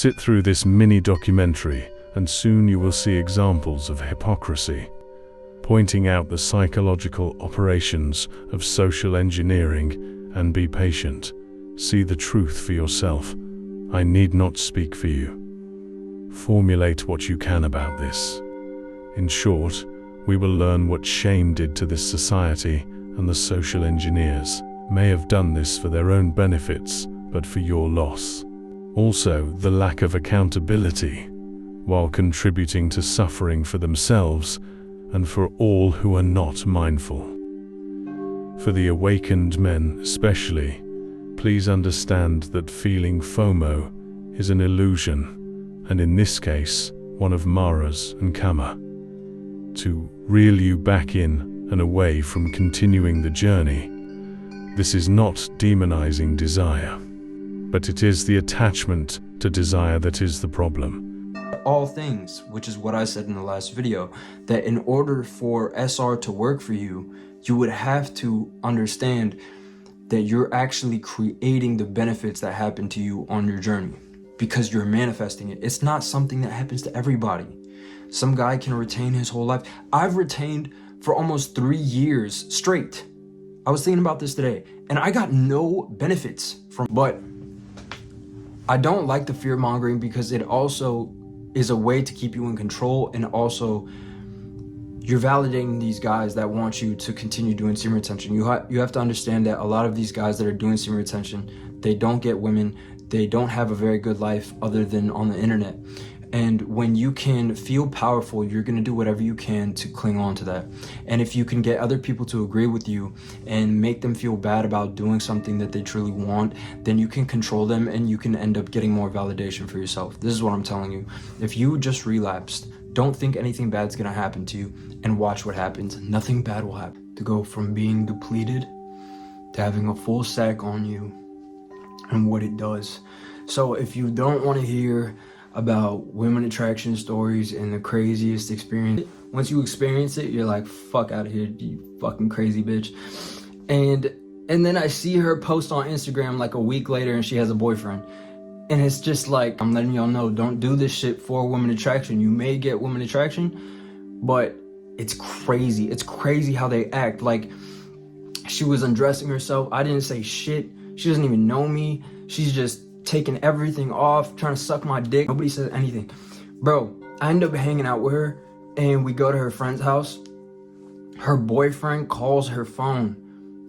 Sit through this mini documentary and soon you will see examples of hypocrisy, pointing out the psychological operations of social engineering, and be patient. See the truth for yourself. I need not speak for you. Formulate what you can about this. In short, we will learn what shame did to this society, and the social engineers may have done this for their own benefits, but for your loss. Also, the lack of accountability, while contributing to suffering for themselves and for all who are not mindful. For the awakened men especially, please understand that feeling FOMO is an illusion, and in this case, one of Mara's and Kama. To reel you back in and away from continuing the journey. This is not demonizing desire, but it is the attachment to desire that is the problem. All things, which is what I said in the last video, that in order for SR to work for you, you would have to understand that you're actually creating the benefits that happen to you on your journey because you're manifesting it. It's not something that happens to everybody. Some guy can retain his whole life. I've retained for almost 3 years straight. I was thinking about this today, and I got no benefits from, but I don't like the fear mongering because it also is a way to keep you in control, and also you're validating these guys that want you to continue doing semen retention. You have to understand that a lot of these guys that are doing semen retention, they don't get women, they don't have a very good life other than on the internet. And when you can feel powerful, you're gonna do whatever you can to cling on to that. And if you can get other people to agree with you and make them feel bad about doing something that they truly want, then you can control them and you can end up getting more validation for yourself. This is what I'm telling you. If you just relapsed, don't think anything bad's gonna happen to you and watch what happens. Nothing bad will happen. To go from being depleted to having a full sack on you and what it does. So if you don't wanna hear about women attraction stories and the craziest experience, once you experience it, you're like, fuck out of here, you fucking crazy bitch. And then I see her post on Instagram like a week later and she has a boyfriend. And it's just like, I'm letting y'all know, don't do this shit for women attraction. You may get women attraction, but it's crazy. It's crazy how they act. Like, she was undressing herself. I didn't say shit. She doesn't even know me. She's just taking everything off, trying to suck my dick. Nobody says anything. Bro, I end up hanging out with her and we go to her friend's house. Her boyfriend calls her phone.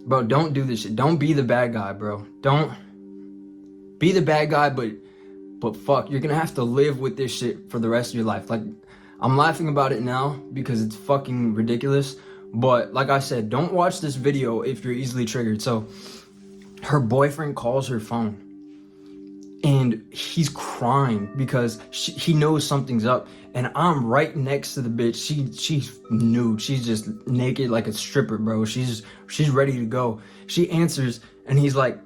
Bro, don't do this shit. Don't be the bad guy, bro. Don't be the bad guy, but fuck, you're gonna have to live with this shit for the rest of your life. Like, I'm laughing about it now because it's fucking ridiculous. But like I said, don't watch this video if you're easily triggered. So her boyfriend calls her phone. And he's crying because he knows something's up, and I'm right next to the bitch. She's nude. She's just naked like a stripper, bro. She's ready to go. She answers, and he's like,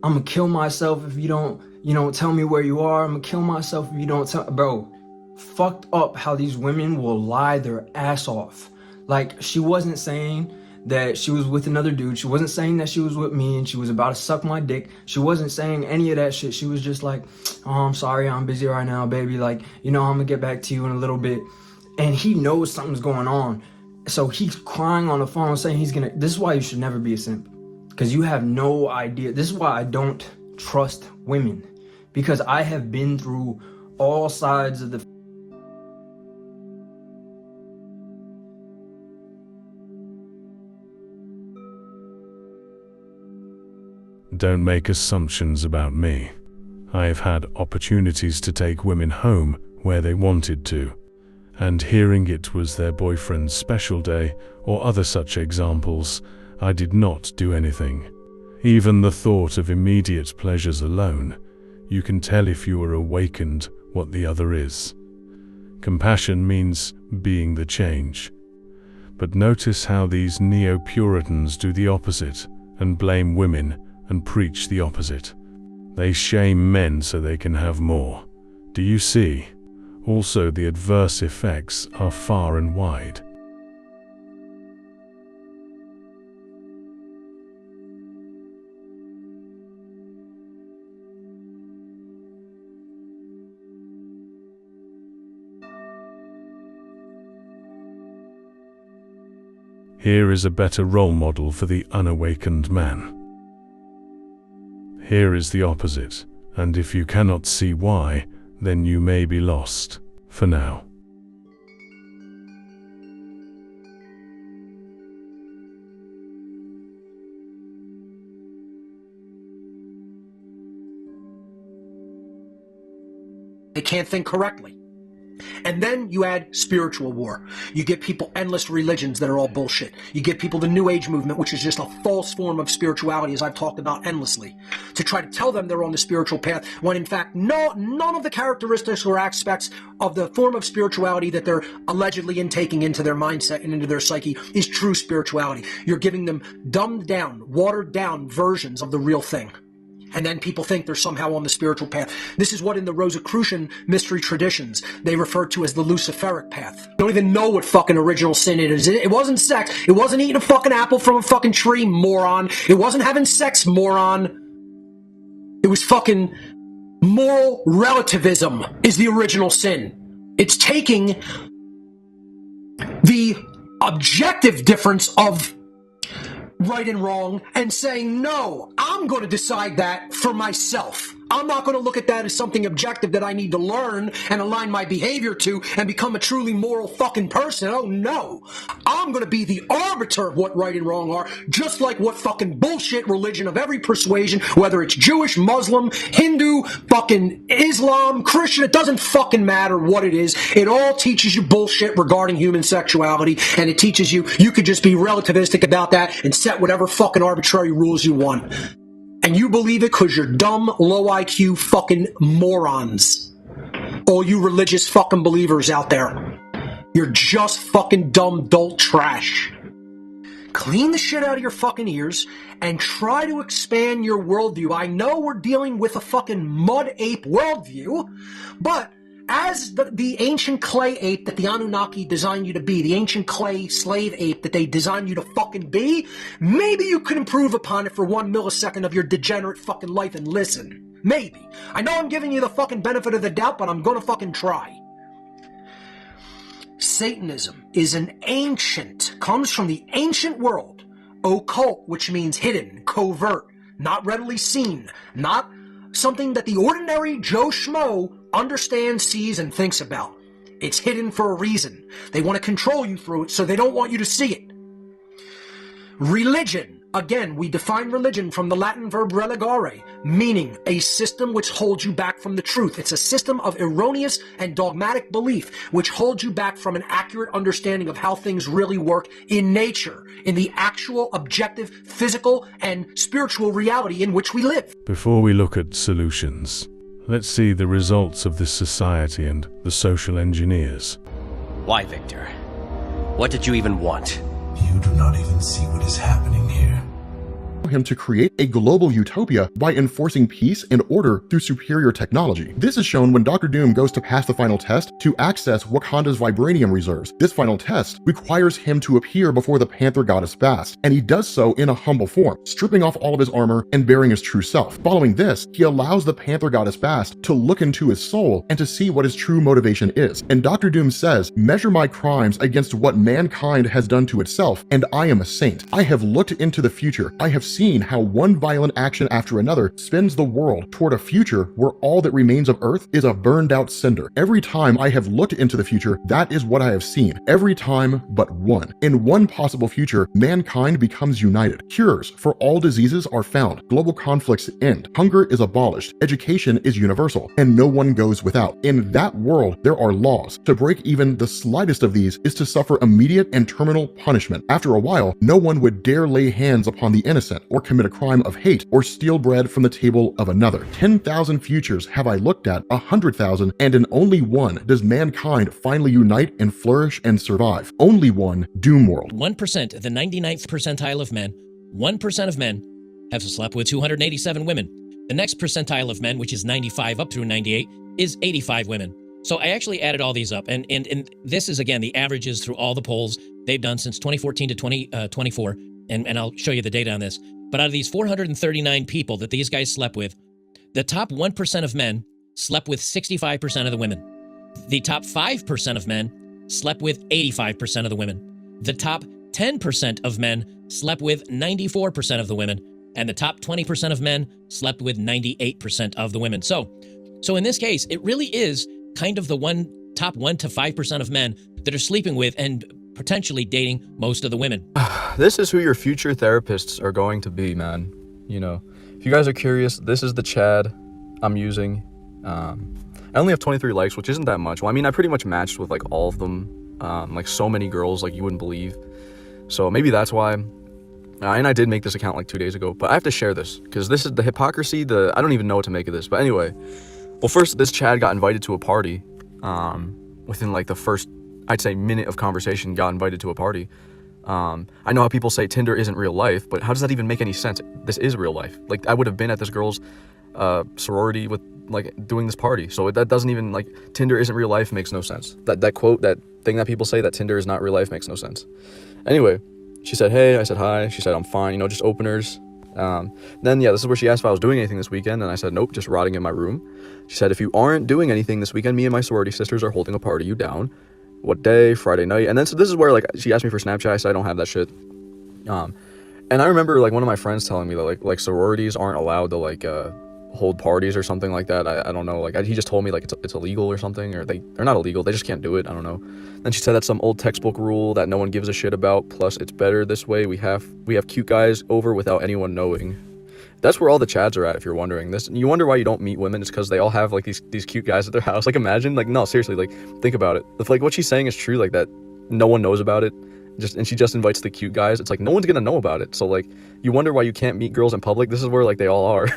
"I'm gonna kill myself if you don't tell me where you are. I'm gonna kill myself if you don't tell." Bro, fucked up how these women will lie their ass off. Like, she wasn't saying that she was with another dude. She wasn't saying that she was with me and she was about to suck my dick. She wasn't saying any of that shit. She was just like, "Oh, I'm sorry, I'm busy right now, baby. Like, I'm gonna get back to you in a little bit." And he knows something's going on. So he's crying on the phone saying this is why you should never be a simp. Because you have no idea. This is why I don't trust women. Because I have been through all sides of the Don't make assumptions about me. I have had opportunities to take women home where they wanted to, and hearing it was their boyfriend's special day or other such examples, I did not do anything. Even the thought of immediate pleasures alone, you can tell if you are awakened what the other is. Compassion means being the change. But notice how these neo-Puritans do the opposite and blame women and preach the opposite. They shame men so they can have more. Do you see? Also, the adverse effects are far and wide. Here is a better role model for the unawakened man. Here is the opposite, and if you cannot see why, then you may be lost, for now. They can't think correctly. And then you add spiritual war. You get people endless religions that are all bullshit. You get people the New Age movement, which is just a false form of spirituality, as I've talked about endlessly, to try to tell them they're on the spiritual path, when in fact, none of the characteristics or aspects of the form of spirituality that they're allegedly intaking into their mindset and into their psyche is true spirituality. You're giving them dumbed down, watered down versions of the real thing. And then people think they're somehow on the spiritual path. This is what in the Rosicrucian mystery traditions they refer to as the Luciferic path. You don't even know what fucking original sin it is. It wasn't sex. It wasn't eating a fucking apple from a fucking tree, moron. It wasn't having sex, moron. It was fucking moral relativism is the original sin. It's taking the objective difference of right and wrong and saying, no, I'm going to decide that for myself. I'm not going to look at that as something objective that I need to learn and align my behavior to and become a truly moral fucking person. Oh no. I'm going to be the arbiter of what right and wrong are, just like what fucking bullshit religion of every persuasion, whether it's Jewish, Muslim, Hindu, fucking Islam, Christian, it doesn't fucking matter what it is. It all teaches you bullshit regarding human sexuality, and it teaches you could just be relativistic about that and set whatever fucking arbitrary rules you want. And you believe it because you're dumb, low IQ fucking morons. All you religious fucking believers out there. You're just fucking dumb, dull trash. Clean the shit out of your fucking ears and try to expand your worldview. I know we're dealing with a fucking mud ape worldview, but as the ancient clay ape that the Anunnaki designed you to be, the ancient clay slave ape that they designed you to fucking be, maybe you could improve upon it for 1 millisecond of your degenerate fucking life and listen. Maybe. I know I'm giving you the fucking benefit of the doubt, but I'm gonna fucking try. Satanism is comes from the ancient world. Occult, which means hidden, covert, not readily seen, not something that the ordinary Joe Schmo understands, sees, and thinks about. It's hidden for a reason. They want to control you through it, so they don't want you to see it. Religion. Again, we define religion from the Latin verb religare, meaning a system which holds you back from the truth. It's a system of erroneous and dogmatic belief which holds you back from an accurate understanding of how things really work in nature, in the actual, objective, physical, and spiritual reality in which we live. Before we look at solutions, let's see the results of this society and the social engineers. Why, Victor? What did you even want? You do not even see what is happening here. Him to create a global utopia by enforcing peace and order through superior technology. This is shown when Dr. Doom goes to pass the final test to access Wakanda's vibranium reserves. This final test requires him to appear before the Panther Goddess Bast, and he does so in a humble form, stripping off all of his armor and bearing his true self. Following this, he allows the Panther Goddess Bast to look into his soul and to see what his true motivation is. And Dr. Doom says, "Measure my crimes against what mankind has done to itself, and I am a saint. I have looked into the future. I have seen how one violent action after another spins the world toward a future where all that remains of Earth is a burned out cinder. Every time I have looked into the future, that is what I have seen. Every time but one. In one possible future, mankind becomes united. Cures for all diseases are found. Global conflicts end. Hunger is abolished. Education is universal, and no one goes without. In that world, there are laws. To break even the slightest of these is to suffer immediate and terminal punishment. After a while, no one would dare lay hands upon the innocent or commit a crime of hate or steal bread from the table of another. 10,000 futures have I looked at, 100,000, and in only one does mankind finally unite and flourish and survive. Only one, Doom World." 1% of the 99th percentile of men, 1% of men have slept with 287 women. The next percentile of men, which is 95 up through 98, is 85 women. So I actually added all these up, and this is, again, the averages through all the polls they've done since 2014 to 2024, and I'll show you the data on this. But out of these 439 people that these guys slept with, the top 1% of men slept with 65% of the women. The top 5% of men slept with 85% of the women. The top 10% of men slept with 94% of the women, and the top 20% of men slept with 98% of the women. So in this case, it really is kind of the top 1 to 5% of men that are sleeping with and potentially dating most of the women. This is who your future therapists are going to be, man. You know, if you guys are curious, this is the Chad I'm using. I only have 23 likes, which isn't that much. Well, I mean, I pretty much matched with like all of them. Like so many girls, like you wouldn't believe. So maybe that's why. And I did make this account like 2 days ago, but I have to share this because this is the hypocrisy. I don't even know what to make of this. But anyway, well, first, this Chad got invited to a party. Within like the first, I'd say, minute of conversation, got invited to a party. I know how people say Tinder isn't real life, but how does that even make any sense? This is real life. Like, I would have been at this girl's sorority with like doing this party. So that doesn't even, like, Tinder isn't real life makes no sense. That quote, that thing that people say, that Tinder is not real life, makes no sense. Anyway, she said, hey, I said, hi. She said, I'm fine, you know, just openers. Then, yeah, this is where she asked if I was doing anything this weekend, and I said, nope, just rotting in my room. She said, if you aren't doing anything this weekend, me and my sorority sisters are holding a party. You down? What day? Friday night. And then, so this is where, like, she asked me for Snapchat. I said, I don't have that shit. And I remember, like, one of my friends telling me that, like sororities aren't allowed to, like, hold parties or something like that. I don't know, like, he just told me, like, it's illegal or something, or they're not illegal, they just can't do it. I don't know. Then she said that's some old textbook rule that no one gives a shit about, plus it's better this way. We have cute guys over without anyone knowing. That's where all the Chads are at, if you're wondering this. You wonder why you don't meet women. It's because they all have, like, these cute guys at their house. Like, imagine, like, no, seriously, like, think about it. If, like, what she's saying is true, like, that no one knows about it, and she just invites the cute guys, it's like no one's gonna know about it. So, like, you wonder why you can't meet girls in public. This is where, like, they all are.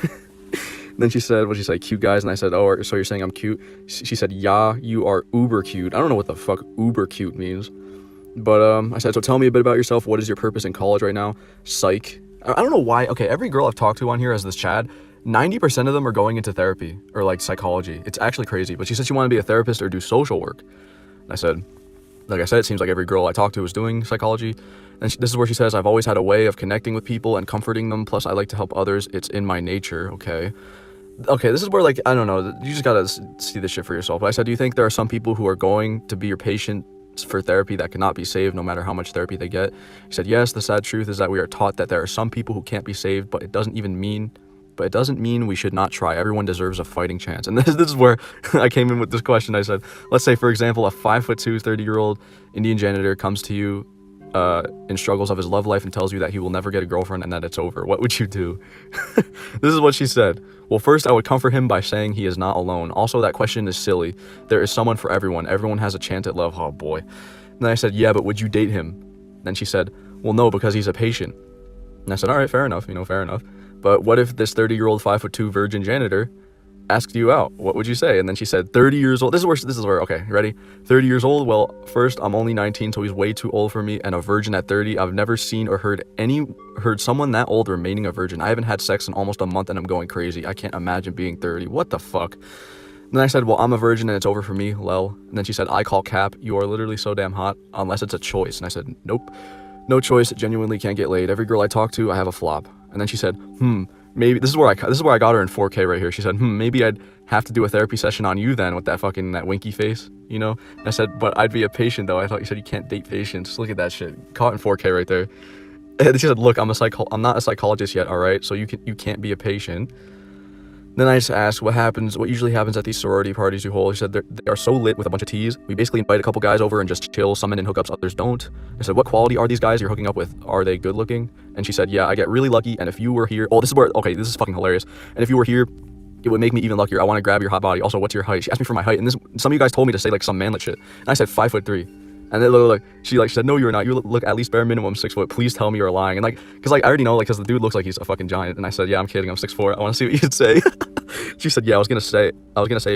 Then she said, what'd she say, cute guys? And I said, oh, so you're saying I'm cute? She said, yeah, you are uber cute. I don't know what the fuck uber cute means. But I said, so tell me a bit about yourself. What is your purpose in college right now? Psych. I don't know why. Okay, every girl I've talked to on here as this Chad, 90% of them are going into therapy or, like, psychology. It's actually crazy. But she said she wanted to be a therapist or do social work. And I said, like I said, it seems like every girl I talked to is doing psychology. And this is where she says, I've always had a way of connecting with people and comforting them. Plus, I like to help others. It's in my nature. Okay, this is where, like, I don't know, you just gotta see this shit for yourself. But I said, do you think there are some people who are going to be your patients for therapy that cannot be saved no matter how much therapy they get? She said, yes, the sad truth is that we are taught that there are some people who can't be saved, but it doesn't mean we should not try. Everyone deserves a fighting chance. And this is where I came in with this question. I said, let's say, for example, a 5'2", 30-year-old Indian janitor comes to you in struggles of his love life and tells you that he will never get a girlfriend and that it's over. What would you do? This is what she said. Well, first, I would comfort him by saying he is not alone. Also, that question is silly. There is someone for everyone. Everyone has a chance at love. Oh, boy. And then I said, yeah, but would you date him? Then she said, well, no, because he's a patient. And I said, all right, fair enough, fair enough. But what if this 30-year-old 5'2" virgin janitor asked you out? What would you say? And then she said, 30 years old. This is where, okay, ready? 30 years old? Well, first, I'm only 19, so he's way too old for me, and a virgin at 30. I've never seen or heard someone that old remaining a virgin. I haven't had sex in almost a month, and I'm going crazy. I can't imagine being 30. What the fuck? And then I said, well, I'm a virgin, and it's over for me, lol. And then she said, I call cap. You are literally so damn hot, unless it's a choice. And I said, nope. No choice. Genuinely can't get laid. Every girl I talk to, I have a flop. And then she said, maybe, this is where I got her in 4K right here. She said, maybe I'd have to do a therapy session on you then with that winky face, And I said, but I'd be a patient though. I thought you said you can't date patients. Look at that shit. Caught in 4K right there. And she said, look, I'm not a psychologist yet, all right? So you can't be a patient. Then I just asked what usually happens at these sorority parties you hold. She said they are so lit with a bunch of teas. We basically invite a couple guys over and just chill. Some men in hookups, others don't. I said, what quality are these guys you're hooking up with? Are they good looking? And she said, yeah, I get really lucky. And if you were here, this is fucking hilarious. And if you were here, it would make me even luckier. I want to grab your hot body. Also, what's your height? She asked me for my height. And some of you guys told me to say, like, some manlet shit. And I said 5'3". And then look, she said, no, you're not. You look at least bare minimum 6 foot. Please tell me you're lying. And because I already know, because the dude looks like he's a fucking giant. And I said, yeah, I'm kidding. I'm 6'4". I want to see what you'd say. She said, yeah, I was gonna say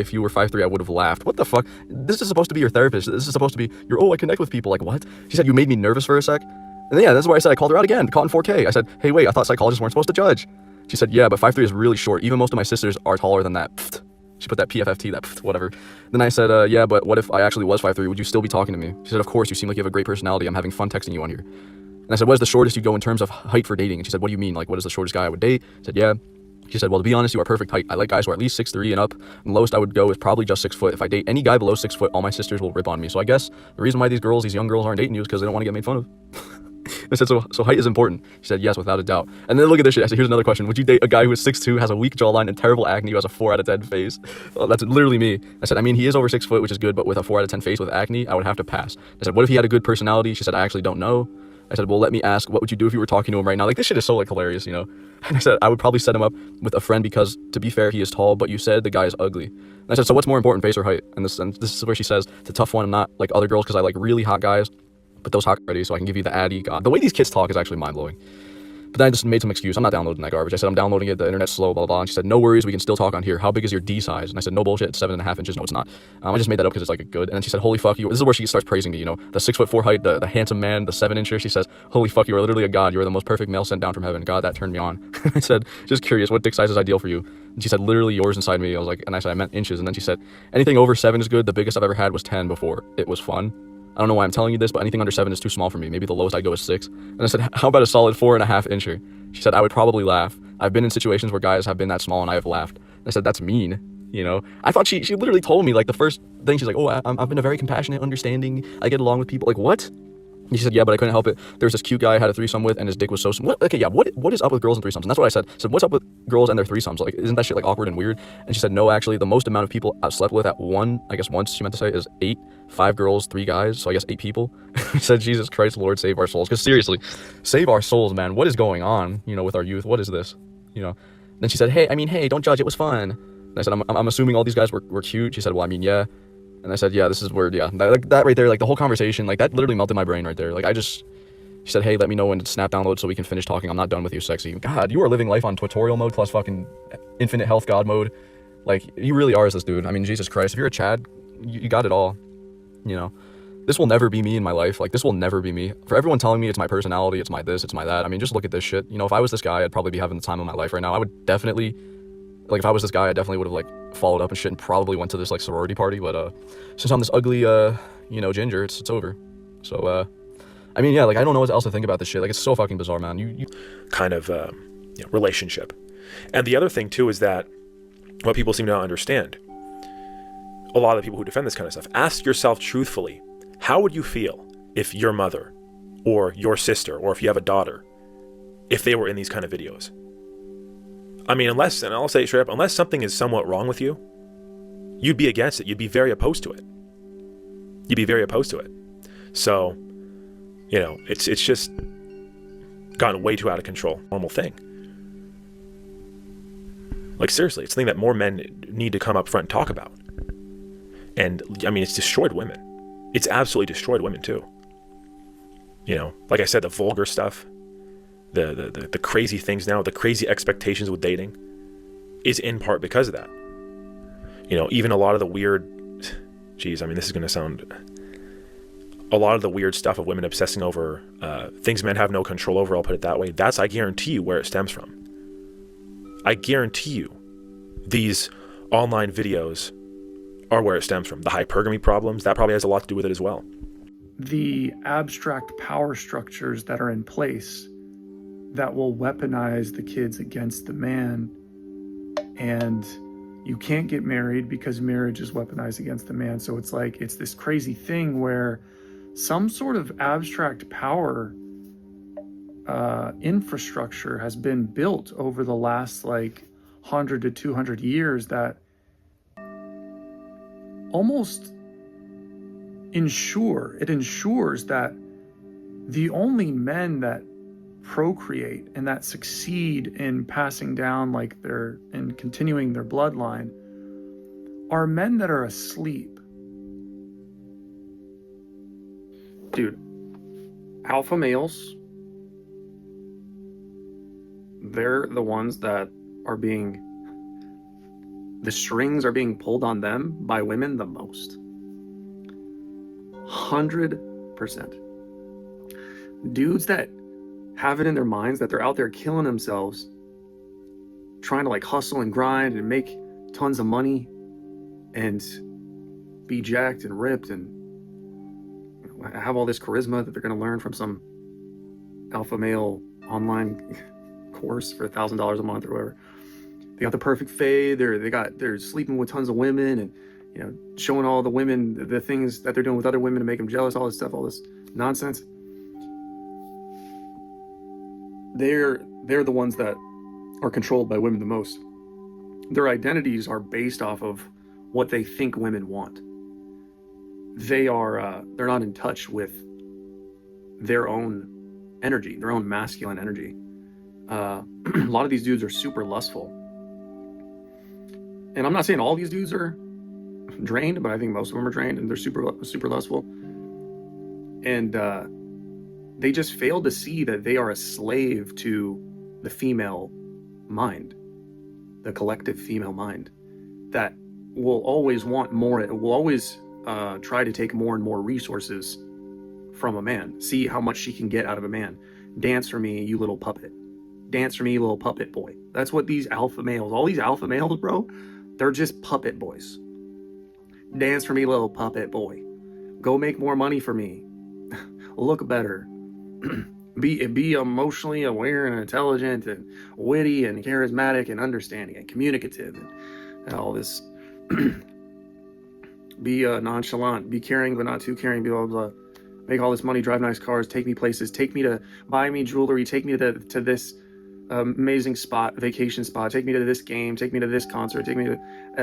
if you were 5'3", I would have laughed. What the fuck? This is supposed to be your therapist. This is supposed to be I connect with people. Like, what? She said, you made me nervous for a sec. And then, yeah, that's why I said I called her out again. Caught in 4K. I said, hey, wait, I thought psychologists weren't supposed to judge. She said, yeah, but 5'3" is really short. Even most of my sisters are taller than that. Pfft. She put that PFFT, that pfft, whatever. Then I said, yeah, but what if I actually was 5'3"? Would you still be talking to me? She said, of course, you seem like you have a great personality. I'm having fun texting you on here. And I said, what is the shortest you go in terms of height for dating? And she said, what do you mean? Like, what is the shortest guy I would date? I said, yeah. She said, well, to be honest, you are perfect height. I like guys who are at least 6'3" and up. And lowest I would go is probably just 6 foot. If I date any guy below 6 foot, all my sisters will rip on me. So I guess the reason why these young girls aren't dating you is because they don't want to get made fun of. I said, so height is important. She said, yes, without a doubt. And then look at this shit. I said, here's another question. Would you date a guy who is 6'2", has a weak jawline and terrible acne, who has a 4 out of 10 face? Well, that's literally me. I said, I mean, he is over 6 foot, which is good, but with a 4 out of 10 face with acne, I would have to pass. I said, what if he had a good personality? She said, I actually don't know. I said, well, let me ask, what would you do if you were talking to him right now? Like, this shit is so, like, hilarious, you know? And I said, I would probably set him up with a friend because, to be fair, he is tall, but you said the guy is ugly. And I said, so what's more important, face or height? And this is where she says, it's a tough one. I'm not like other girls because I like really hot guys, but those hot already, so I can give you the addy. God, the way these kids talk is actually mind-blowing. But then I just made some excuse. I'm not downloading that garbage. I said, I'm downloading it. The internet's slow, blah, blah, blah. And she said, no worries. We can still talk on here. How big is your D size? And I said, no bullshit. It's 7.5 inches. No, it's not. I just made that up because it's like a good. And then she said, holy fuck you. This is where she starts praising me, you know, the 6'4" height, the handsome man, the 7-incher. She says, holy fuck, you are literally a god. You are the most perfect male sent down from heaven. God, that turned me on. I said, just curious, what dick size is ideal for you? And she said, literally yours inside me. I was like, and I said, I meant inches. And then she said, anything over 7 is good. The biggest I've ever had was 10 before. It was fun. I don't know why I'm telling you this, but anything under 7 is too small for me. Maybe the lowest I'd go is 6. And I said, how about a solid 4.5 incher? She said, I would probably laugh. I've been in situations where guys have been that small and I have laughed. And I said, that's mean, you know? I thought she literally told me, like, the first thing, she's like, oh, I've been a very compassionate, understanding, I get along with people. Like, what? And she said, yeah, but I couldn't help it. There was this cute guy I had a threesome with, and his dick was so small. Okay, yeah, what is up with girls and threesomes? And that's what I said. I said, what's up with girls and their threesomes? Like, isn't that shit, like, awkward and weird? And she said, no, actually, the most amount of people I've slept with at once, she meant to say, is 8. 5 girls, 3 guys, so I guess 8 people. I said, Jesus Christ, Lord, save our souls. Because seriously, save our souls, man. What is going on, you know, with our youth? What is this, you know? Then she said, hey, don't judge. It was fun. And I said, I'm assuming all these guys were cute. She said, well, I mean, yeah. And I said, yeah, this is weird. Yeah, that right there, like, the whole conversation, like, that literally melted my brain right there. Like, she said, hey, let me know when to snap download so we can finish talking. I'm not done with you, sexy. God, you are living life on tutorial mode plus fucking infinite health god mode. Like, you really are this dude. I mean, Jesus Christ, if you're a Chad, you got it all, you know? This will never be me in my life. Like, this will never be me. For everyone telling me it's my personality, it's my this, it's my that, I mean, just look at this shit. You know, if I was this guy, I'd probably be having the time of my life right now. I would definitely, like, if I was this guy, I definitely would have, like, followed up and shit and probably went to this, like, sorority party. But, since I'm this ugly, you know, ginger, it's over. So, I mean, yeah, like, I don't know what else to think about this shit. Like, it's so fucking bizarre, man. You kind of relationship. And the other thing, too, is that what people seem to not understand, a lot of the people who defend this kind of stuff, ask yourself truthfully, how would you feel if your mother or your sister, or if you have a daughter, if they were in these kind of videos? I mean, unless, and I'll say it straight up, unless something is somewhat wrong with you, you'd be against it. You'd be very opposed to it. You'd be very opposed to it. So, you know, it's just gotten way too out of control. Normal thing. Like, seriously, it's a thing that more men need to come up front and talk about. And, I mean, it's destroyed women. It's absolutely destroyed women, too. You know, like I said, the vulgar stuff, the crazy things now, the crazy expectations with dating is in part because of that. You know, even a lot of the weird, geez, I mean, this is going to sound, a lot of the weird stuff of women obsessing over things men have no control over, I'll put it that way, that's, I guarantee you, where it stems from. I guarantee you these online videos are where it stems from. The hypergamy problems, that probably has a lot to do with it as well. The abstract power structures that are in place that will weaponize the kids against the man, and you can't get married because marriage is weaponized against the man. So it's like, it's this crazy thing where some sort of abstract power infrastructure has been built over the last like 100 to 200 years that almost ensures that the only men that procreate and that succeed in passing down like and continuing their bloodline are men that are asleep. Dude, alpha males, they're the ones that are the strings are being pulled on them by women the most. 100%. Dudes that have it in their minds that they're out there killing themselves, trying to like hustle and grind and make tons of money and be jacked and ripped and have all this charisma that they're going to learn from some alpha male online course for $1,000 a month or whatever. They got the perfect fade. They're sleeping with tons of women and, you know, showing all the women the things that they're doing with other women to make them jealous, all this stuff, all this nonsense. they're the ones that are controlled by women the most. Their identities are based off of what they think women want. They're not in touch with their own energy, their own masculine energy. A lot of these dudes are super lustful. And I'm not saying all these dudes are drained, but I think most of them are drained and they're super lustful. And they just fail to see that they are a slave to the female mind, the collective female mind, that will always want more. It will always try to take more and more resources from a man. See how much she can get out of a man. Dance for me, you little puppet. Dance for me, you little puppet boy. That's what these alpha males, all these alpha males, bro, they're just puppet boys. Dance for me, little puppet boy. Go make more money for me. Look better. Be emotionally aware and intelligent and witty and charismatic and understanding and communicative and all this. Be nonchalant, be caring but not too caring, blah, blah, blah. Make all this money, drive nice cars, take me places, take me to buy me jewelry, take me to this amazing vacation spot, take me to this game, take me to this concert, take me to,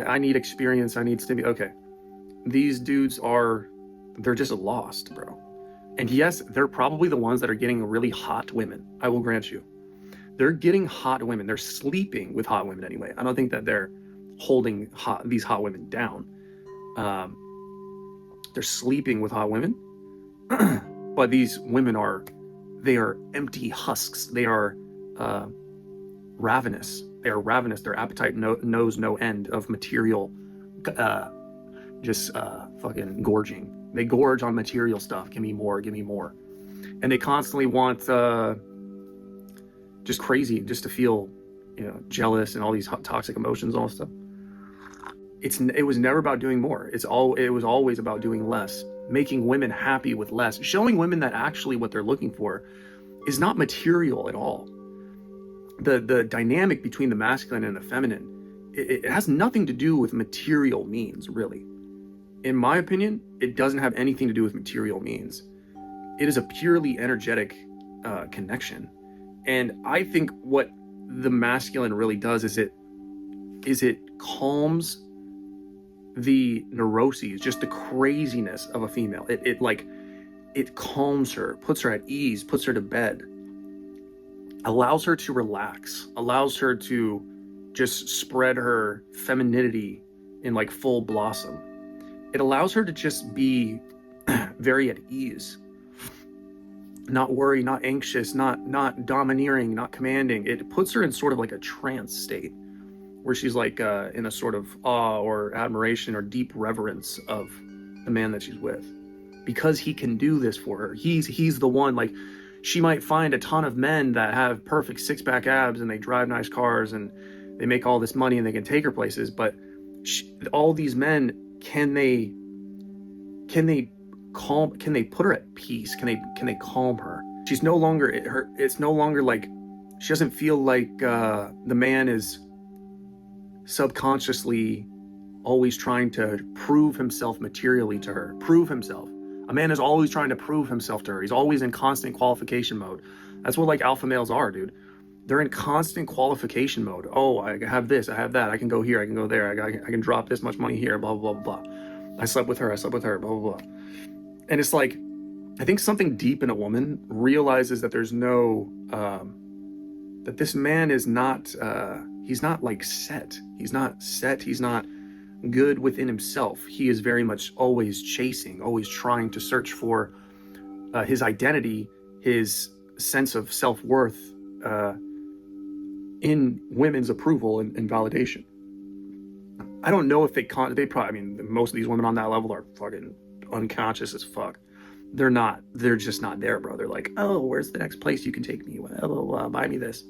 I need experience, I need stimulus. Okay. These dudes they're just lost, bro. And yes, they're probably the ones that are getting really hot women. I will grant you. They're getting hot women. They're sleeping with hot women anyway. I don't think that they're holding these hot women down. They're sleeping with hot women. But these women are empty husks. They are ravenous. They are ravenous. Their appetite knows no end of material, fucking gorging. They gorge on material stuff. Give me more, give me more. And they constantly want just crazy, just to feel, jealous and all these toxic emotions, all this stuff. It was never about doing more. It was always about doing less, making women happy with less, showing women that actually what they're looking for is not material at all. The dynamic between the masculine and the feminine, it has nothing to do with material means, really. In my opinion, it doesn't have anything to do with material means. It is a purely energetic connection. And I think what the masculine really does is it calms the neuroses, just the craziness of a female. It calms her, puts her at ease, puts her to bed, allows her to relax, allows her to just spread her femininity in like full blossom. It allows her to just be very at ease, not worried, not anxious, not domineering, not commanding. It puts her in sort of like a trance state where she's like in a sort of awe or admiration or deep reverence of the man that she's with, because he can do this for her. He's the one. Like, she might find a ton of men that have perfect six-pack abs and they drive nice cars and they make all this money and they can take her places, but all these men, can they put her at peace? Can they calm her? She's no longer it's no longer like, she doesn't feel like the man is subconsciously always trying to prove himself materially to her. Prove himself. A man is always trying to prove himself to her. He's always in constant qualification mode. That's what like alpha males are, dude. They're in constant qualification mode. Oh, I have this, I have that, I can go here, I can go there, I can drop this much money here, blah, blah, blah, blah. I slept with her, blah, blah, blah. And it's like, I think something deep in a woman realizes that there's no, that this man is not, he's not like set. He's not set, he's not good within himself. He is very much always chasing, always trying to search for his identity, his sense of self-worth, in women's approval and validation. I don't know if they probably, I mean, most of these women on that level are fucking unconscious as fuck. They're just not there, bro. They're like, oh, where's the next place you can take me? Blah, blah, blah, buy me this.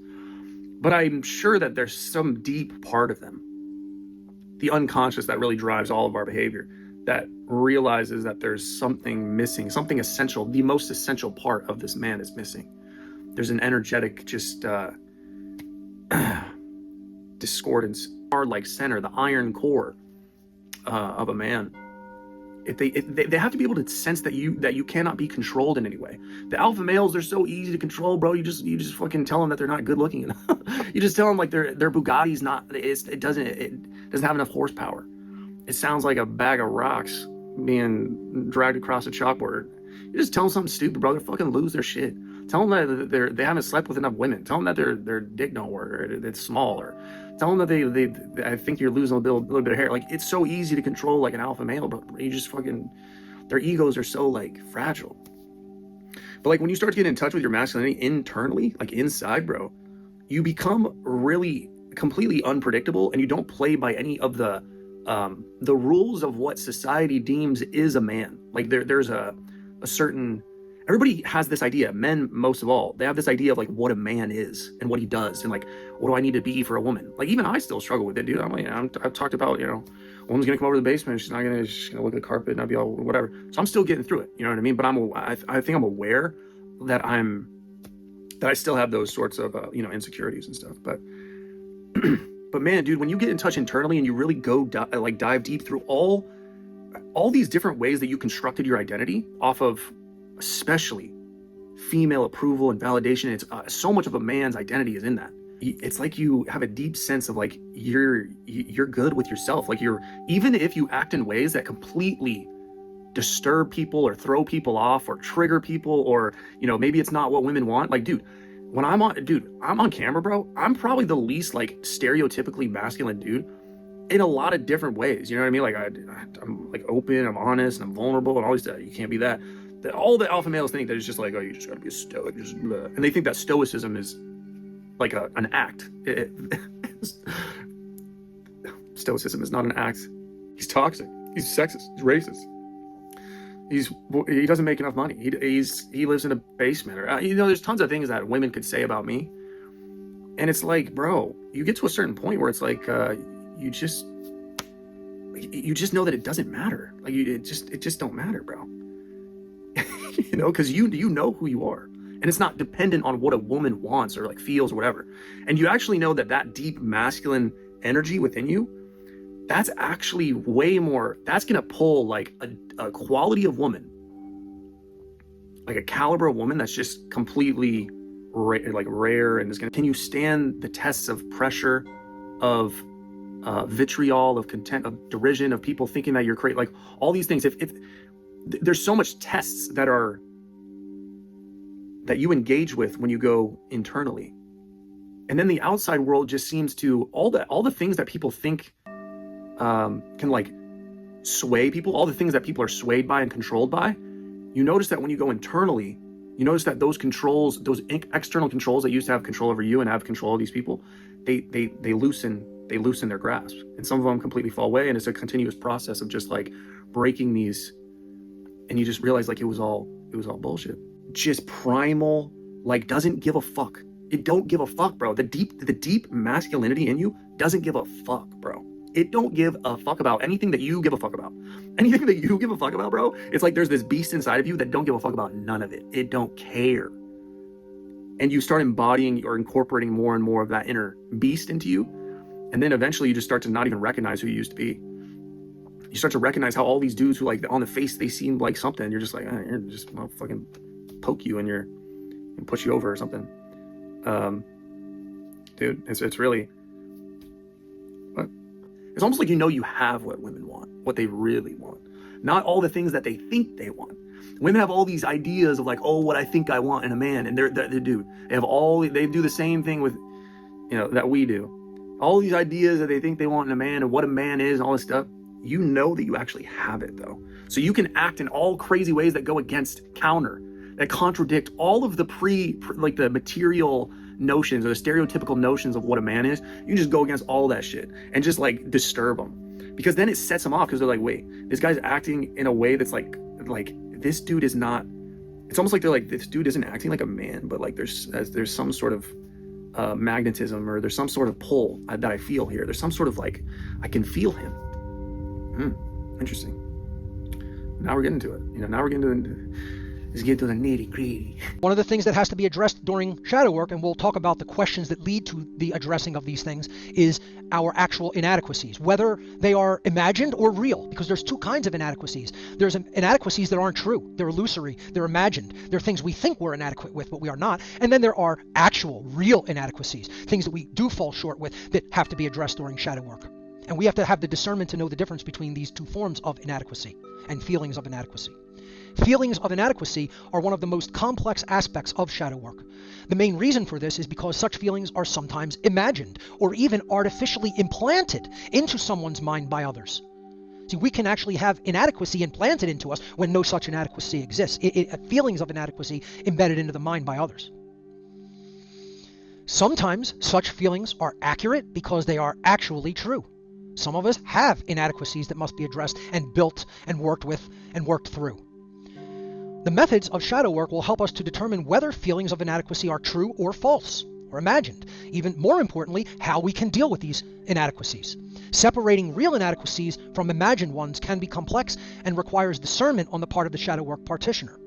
But I'm sure that there's some deep part of them, the unconscious, that really drives all of our behavior, that realizes that there's something missing, something essential. The most essential part of this man is missing. There's an energetic, just discordance, like center, the iron core of a man, They have to be able to sense that you cannot be controlled in any way. The alpha males, they're so easy to control, bro. You just fucking tell them that they're not good looking enough. You just tell them like their Bugatti's not, it doesn't have enough horsepower. It sounds like a bag of rocks being dragged across a chalkboard. You just tell them something stupid, bro. They'll fucking lose their shit. Tell them that they haven't slept with enough women. Tell them that their dick don't work, or it's small, or tell them that I think you're losing a little bit of hair. Like, it's so easy to control like an alpha male, but you just fucking, their egos are so like fragile. But like when you start to get in touch with your masculinity internally, like inside, bro, you become really completely unpredictable, and you don't play by any of the rules of what society deems is a man. Like there's a certain, everybody has this idea, men most of all, they have this idea of like what a man is and what he does and like what do I need to be for a woman. Like even I still struggle with it, dude. I'm like, I've talked about, you know, a woman's gonna come over to the basement, she's gonna look at the carpet and I'll be all whatever. So I'm still getting through it, you know what I mean? But I think I'm aware that I still have those sorts of you know, insecurities and stuff. But but man, dude, when you get in touch internally and you really go dive deep through all these different ways that you constructed your identity off of, especially female approval and validation, it's so much of a man's identity is in that. It's like you have a deep sense of like you're good with yourself. Like even if you act in ways that completely disturb people or throw people off or trigger people, or you know, maybe it's not what women want. Like, dude, when I'm on camera, bro, I'm probably the least like stereotypically masculine dude in a lot of different ways. You know what I mean? Like I'm like open, I'm honest, and I'm vulnerable, and all these. You can't be that. All the alpha males think that it's just like, oh, you just gotta be a stoic, and they think that stoicism is like an act. Stoicism is not an act. He's toxic. He's sexist. He's racist. He doesn't make enough money. He lives in a basement, or you know, there's tons of things that women could say about me, and it's like, bro, you get to a certain point where it's like you just know that it doesn't matter. Like it just don't matter, bro. You know, because you know who you are, and it's not dependent on what a woman wants or like feels or whatever. And you actually know that deep masculine energy within you, that's actually way more, that's gonna pull like a quality of woman, like a caliber of woman that's just completely rare, and is gonna, can you stand the tests of pressure, of vitriol, of contempt, of derision, of people thinking that you're crazy, like all these things. If there's so much tests that you engage with when you go internally, and then the outside world just seems to, all the things that people think can like sway people, all the things that people are swayed by and controlled by, you notice that when you go internally, you notice that those controls, those external controls that used to have control over you and have control of these people, they loosen their grasp, and some of them completely fall away, and it's a continuous process of just like breaking these, and you just realize like it was all bullshit. Just primal, like doesn't give a fuck. It don't give a fuck, bro. The deep masculinity in you doesn't give a fuck, bro. It don't give a fuck about anything that you give a fuck about. Anything that you give a fuck about, bro, it's like there's this beast inside of you that don't give a fuck about none of it. It don't care. And you start embodying or incorporating more and more of that inner beast into you. And then eventually you just start to not even recognize who you used to be. You start to recognize how all these dudes who like on the face, they seem like something. You're just like, you're just, I'll fucking poke you and push you over or something. Dude, it's really, what? It's almost like, you know, you have what women want, what they really want, not all the things that they think they want. Women have all these ideas of like, oh, what I think I want in a man, and they're dude, they do the same thing with, you know, that we do. All these ideas that they think they want in a man and what a man is and all this stuff, you know that you actually have it though. So you can act in all crazy ways that go against, counter, that contradict all of the like the material notions or the stereotypical notions of what a man is. You can just go against all that shit and just like disturb them, because then it sets them off, because they're like, wait, this guy's acting in a way that's like this dude is not, it's almost like they're like, this dude isn't acting like a man, but like there's some sort of magnetism, or there's some sort of pull that I feel here. There's some sort of like, I can feel him. Interesting. Now we're getting to it. You know, now we're getting to Let's get to the nitty-gritty. One of the things that has to be addressed during shadow work, and we'll talk about the questions that lead to the addressing of these things, is our actual inadequacies, whether they are imagined or real, because there's two kinds of inadequacies. There's inadequacies that aren't true. They're illusory. They're imagined. They're things we think we're inadequate with, but we are not. And then there are actual, real inadequacies, things that we do fall short with that have to be addressed during shadow work. And we have to have the discernment to know the difference between these two forms of inadequacy and feelings of inadequacy. Feelings of inadequacy are one of the most complex aspects of shadow work. The main reason for this is because such feelings are sometimes imagined or even artificially implanted into someone's mind by others. See, we can actually have inadequacy implanted into us when no such inadequacy exists. Feelings of inadequacy embedded into the mind by others. Sometimes such feelings are accurate because they are actually true. Some of us have inadequacies that must be addressed and built and worked with and worked through. The methods of shadow work will help us to determine whether feelings of inadequacy are true or false or imagined. Even more importantly, how we can deal with these inadequacies. Separating real inadequacies from imagined ones can be complex and requires discernment on the part of the shadow work practitioner.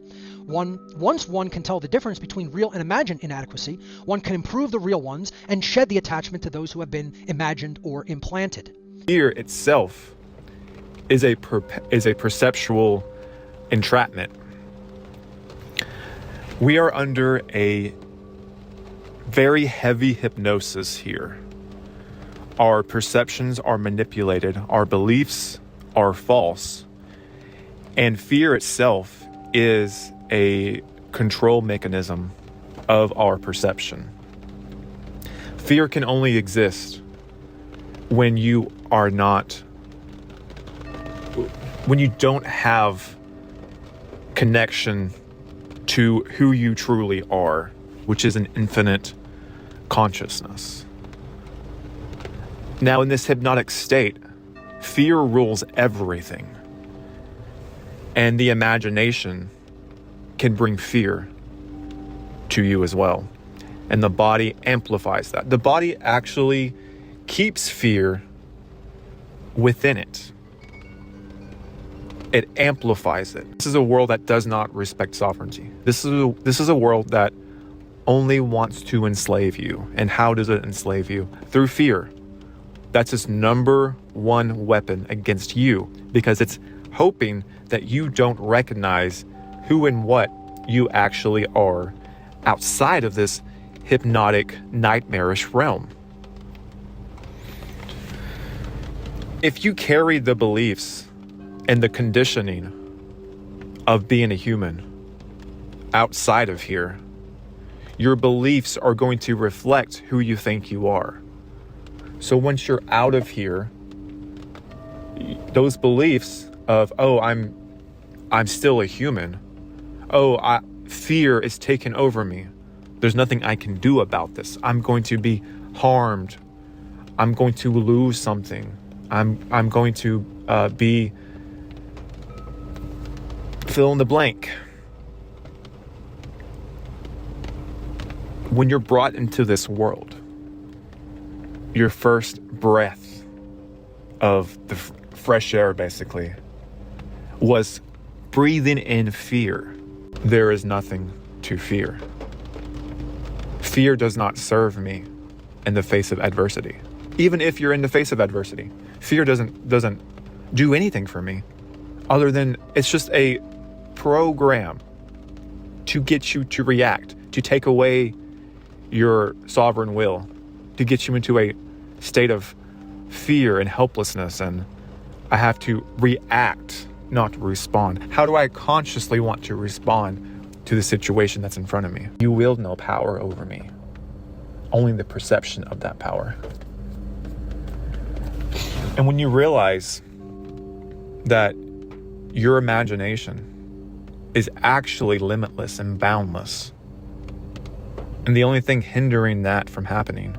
Once one can tell the difference between real and imagined inadequacy, one can improve the real ones and shed the attachment to those who have been imagined or implanted. Fear itself is a perceptual entrapment. We are under a very heavy hypnosis here. Our perceptions are manipulated, our beliefs are false, and fear itself is a control mechanism of our perception. Fear can only exist when you don't have connection to who you truly are, which is an infinite consciousness. Now, in this hypnotic state, fear rules everything. And the imagination can bring fear to you as well. And the body amplifies that. The body actually keeps fear within it. It amplifies it. This is a world that does not respect sovereignty. This is a world that only wants to enslave you. And how does it enslave you? Through fear. That's its number one weapon against you, because it's hoping that you don't recognize who and what you actually are outside of this hypnotic, nightmarish realm. If you carry the beliefs and the conditioning of being a human outside of here, your beliefs are going to reflect who you think you are. So once you're out of here, those beliefs of, oh, I'm still a human. Oh, fear is taken over me. There's nothing I can do about this. I'm going to be harmed. I'm going to lose something. I'm going to be fill in the blank. When you're brought into this world, your first breath of the fresh air, basically, was breathing in fear. There is nothing to fear. Fear does not serve me in the face of adversity. Even if you're in the face of adversity, fear doesn't do anything for me other than it's just a program to get you to react, to take away your sovereign will, to get you into a state of fear and helplessness, and I have to react, not respond. How do I consciously want to respond to the situation that's in front of me? You wield no power over me, only the perception of that power. And when you realize that your imagination is actually limitless and boundless, and the only thing hindering that from happening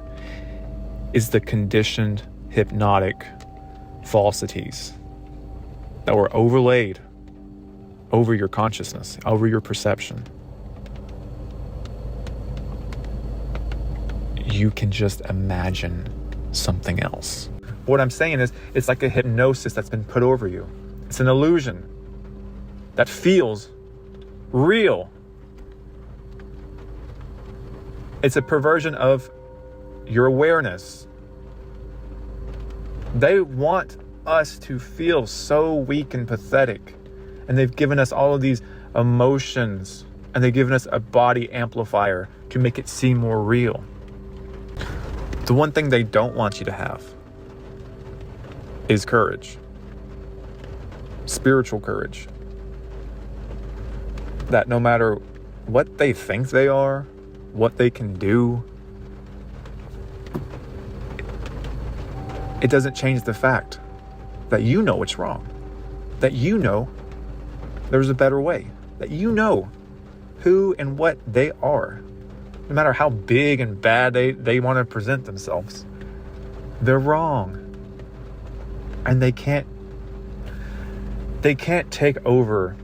is the conditioned hypnotic falsities that were overlaid over your consciousness, over your perception, you can just imagine something else. What I'm saying is, it's like a hypnosis that's been put over you. It's an illusion that feels real. It's a perversion of your awareness. They want us to feel so weak and pathetic. And they've given us all of these emotions, and they've given us a body amplifier to make it seem more real. The one thing they don't want you to have is courage. Spiritual courage. That no matter what they think they are, what they can do, it doesn't change the fact that you know it's wrong. That you know there's a better way. That you know who and what they are. No matter how big and bad they want to present themselves. They're wrong. And they can't take over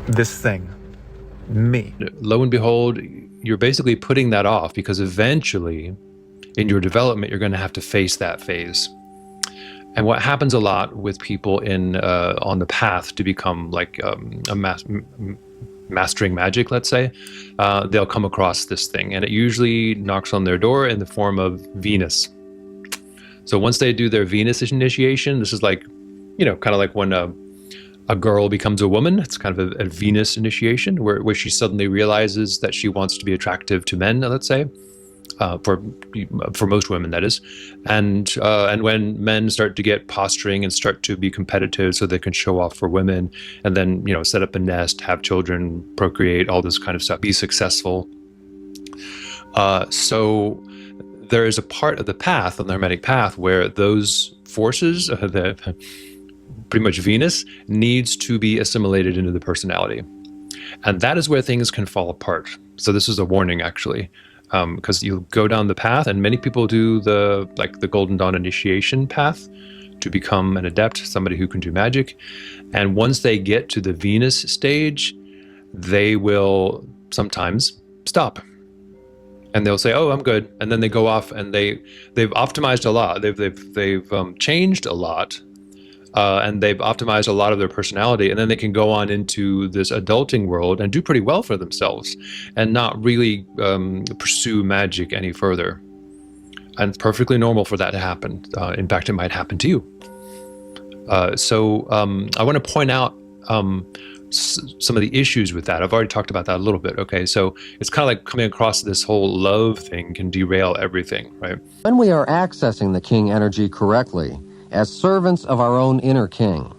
this thing. Me. Lo and behold, you're basically putting that off because eventually in your development, you're going to have to face that phase. And what happens a lot with people on the path to become like mastering magic, let's say, they'll come across this thing, and it usually knocks on their door in the form of Venus. So once they do their Venus initiation, this is like, kind of like when a girl becomes a woman. It's kind of a Venus initiation where she suddenly realizes that she wants to be attractive to men, let's say. For most women, that is, and when men start to get posturing and start to be competitive, so they can show off for women, and then set up a nest, have children, procreate, all this kind of stuff, be successful. So there is a part of the path, on the Hermetic path, where those forces, pretty much Venus, needs to be assimilated into the personality, and that is where things can fall apart. So this is a warning, actually. Because you go down the path, and many people do the Golden Dawn initiation path to become an adept, somebody who can do magic. And once they get to the Venus stage, they will sometimes stop. And they'll say, "Oh, I'm good." And then they go off, and they've optimized a lot. They've changed a lot. And they've optimized a lot of their personality, and then they can go on into this adulting world and do pretty well for themselves and not really pursue magic any further. And it's perfectly normal for that to happen. In fact, it might happen to you. So I want to point out some of the issues with that. I've already talked about that a little bit. Okay, so it's kind of like coming across this whole love thing can derail everything, right? When we are accessing the king energy correctly, as servants of our own inner king,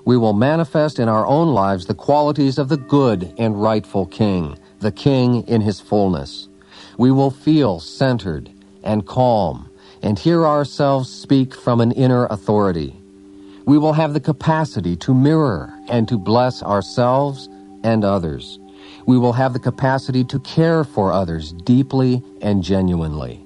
we will manifest in our own lives the qualities of the good and rightful king, the king in his fullness. We will feel centered and calm and hear ourselves speak from an inner authority. We will have the capacity to mirror and to bless ourselves and others. We will have the capacity to care for others deeply and genuinely.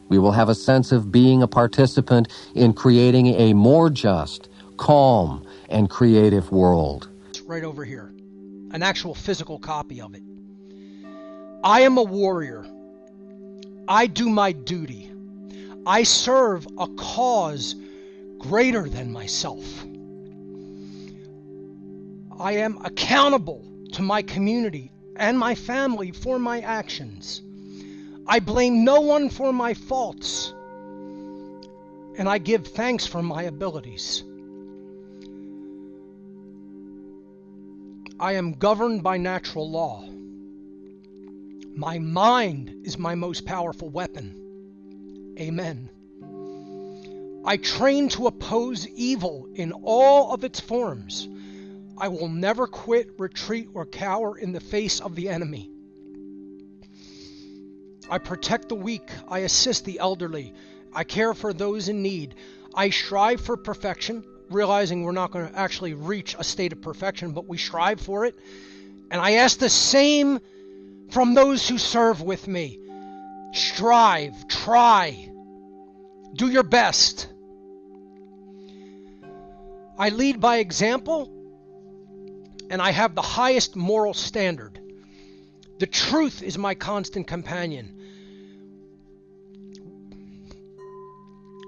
We will have a sense of being a participant in creating a more just, calm, and creative world. It's right over here. An actual physical copy of it. I am a warrior. I do my duty. I serve a cause greater than myself. I am accountable to my community and my family for my actions. I blame no one for my faults, and I give thanks for my abilities. I am governed by natural law. My mind is my most powerful weapon. Amen. I train to oppose evil in all of its forms. I will never quit, retreat, or cower in the face of the enemy. I protect the weak. I assist the elderly. I care for those in need. I strive for perfection, realizing we're not going to actually reach a state of perfection, but we strive for it. And I ask the same from those who serve with me. Strive, try, do your best. I lead by example, and I have the highest moral standard. The truth is my constant companion.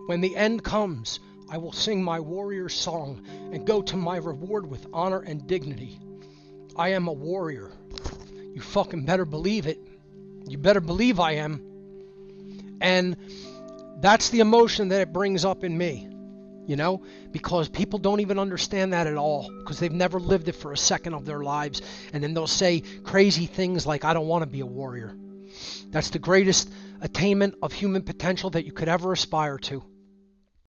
When the end comes, I will sing my warrior song and go to my reward with honor and dignity. I am a warrior. You fucking better believe it. You better believe I am. And that's the emotion that it brings up in me, you know, because people don't even understand that at all, because they've never lived it for a second of their lives. And then they'll say crazy things like, I don't want to be a warrior. That's the greatest attainment of human potential that you could ever aspire to.